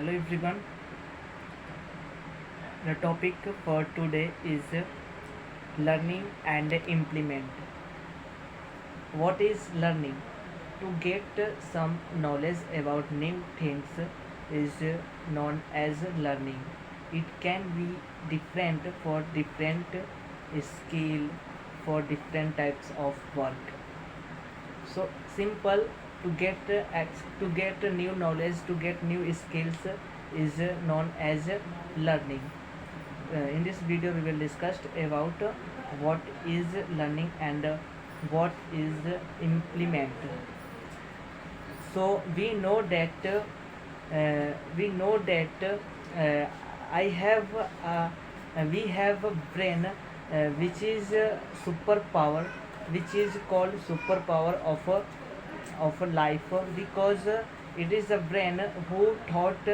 Hello everyone. The topic for today is learning and implement. What is learning? To get some knowledge about new things is known as learning. It can be different for different skill for different types of work. So simple to get new knowledge, to get new skills is known as learning. In this video we will discuss about what is learning and what is implement. So we know that I have we have a brain which is superpower, which is called superpower of a life, because it is a brain who thought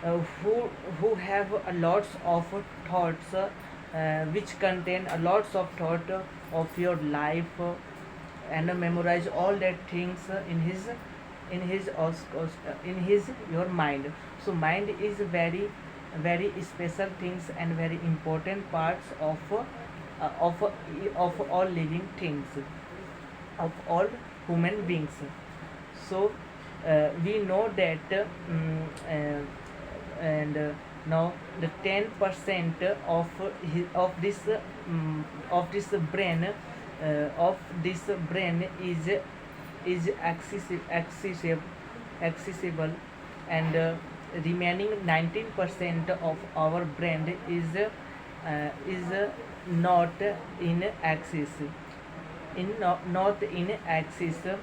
who who have a lots of thoughts, which contain a lots of thought of your life, and memorize all that things in his your mind. So mind is very special things and very important parts of all living things, of all human beings. So we know that and now the 10% of this brain, is accessible, and remaining 19% of our brain is not in access, not in access.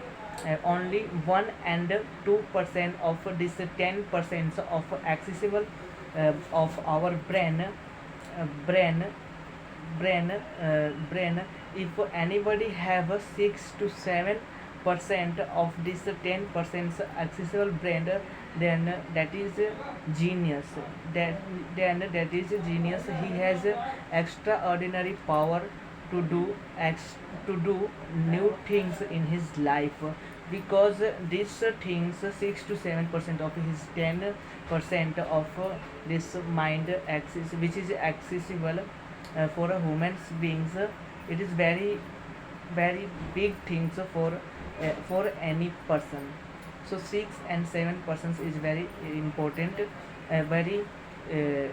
Only 1 and 2% of this 10% of accessible of our brain brain. If anybody have a 6 to 7% of this 10% accessible brain, then that is genius. That is genius. He has extraordinary power to do to do new things in his life, because these things 6 to 7% of his 10% of this mind access, which is accessible for a human beings. It is very big things for any person. So 6 and 7% is very important, very uh,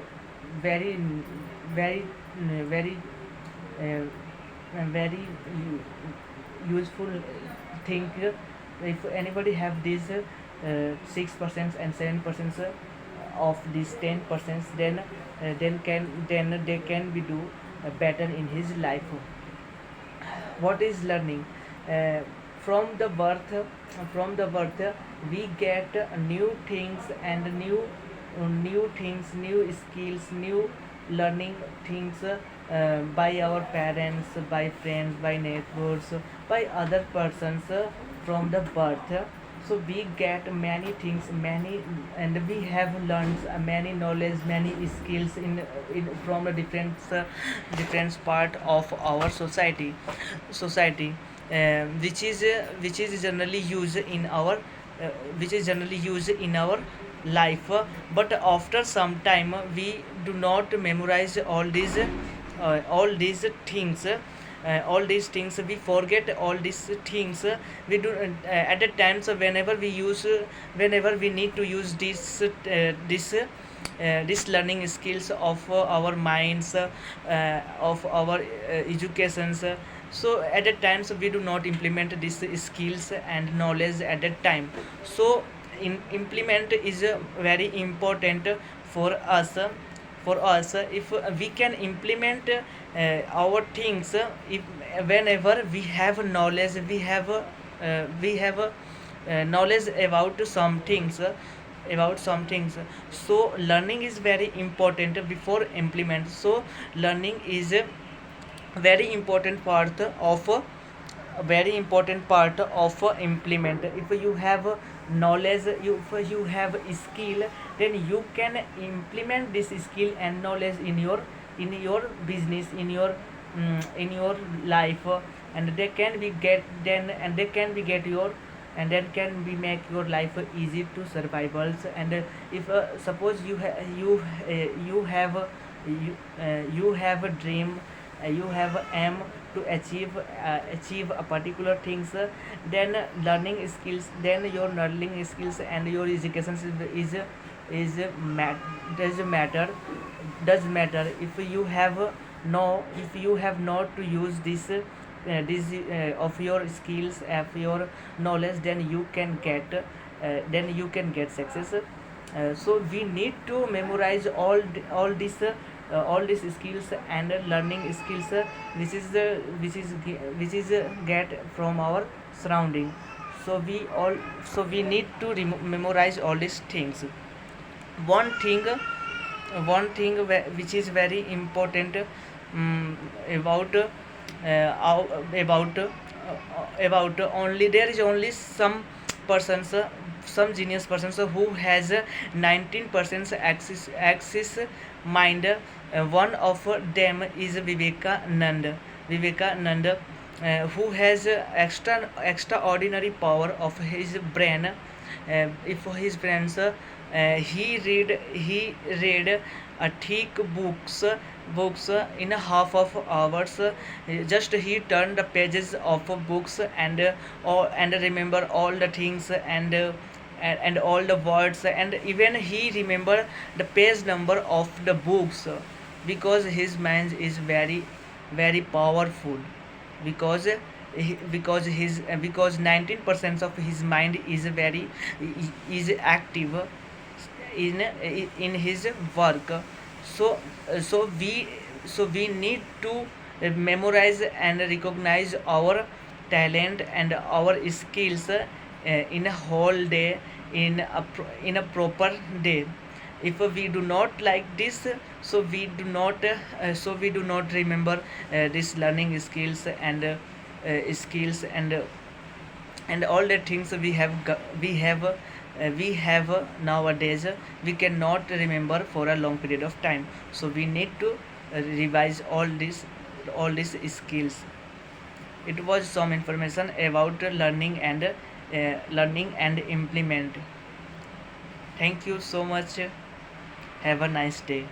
very very very uh, very useful thing. If anybody have these 6% and 7% of these 10%, then they can be do better in his life. What is learning? uh, from the birth from the birth we get new things and new things, new skills, new learning things, by our parents, by friends, by neighbors, by other persons, from the birth. So we get many things, many, and we have learned many knowledge, many skills in from a different part of our society, which is generally used in our which is generally used in our life. But after some time we do not memorize all these things, all these things we forget all these things. We do at the times whenever we need to use this learning skills of our minds, of our educations. So at that times we do not implement these skills and knowledge at that time. So implement is very important for us. If we can implement our things, if whenever we have knowledge, we have knowledge about some things. So learning is very important before implement. So learning is a very important part of a very important part of implement. If you have knowledge, if you have skill, then you can implement this skill and knowledge in your business, in your life, and they can be get then and they can be get your and that can be make your life easy to survivals. And if suppose you have you have a dream, you have a aim to achieve a particular things, then learning skills, then your learning skills and your education is does matter, if you have no, if you have not to use of your skills, of your knowledge, then you can get success. So we need to memorize all these skills and learning skills, which is get from our surrounding. So we need to memorize all these things. one thing which is very important, about only there is only some persons, some genius persons who has 19% axis mind. One of them is Vivekanand, who has extraordinary power of his brain. If his friends, he read a thick books in a half of hours. Just he turned the pages of books and remember all the things, and all the words, and even he remember the page number of the books, because his mind is very very powerful, because because 19% of his mind is very is active in his work. So so we so we need to memorize and recognize our talent and our skills in a whole day, in a proper day. If we do not like this, so we do not remember this learning skills skills and all the things we have nowadays. We cannot remember for a long period of time. So we need to revise all these skills. It was some information about learning and implement. Thank you so much. Have a nice day.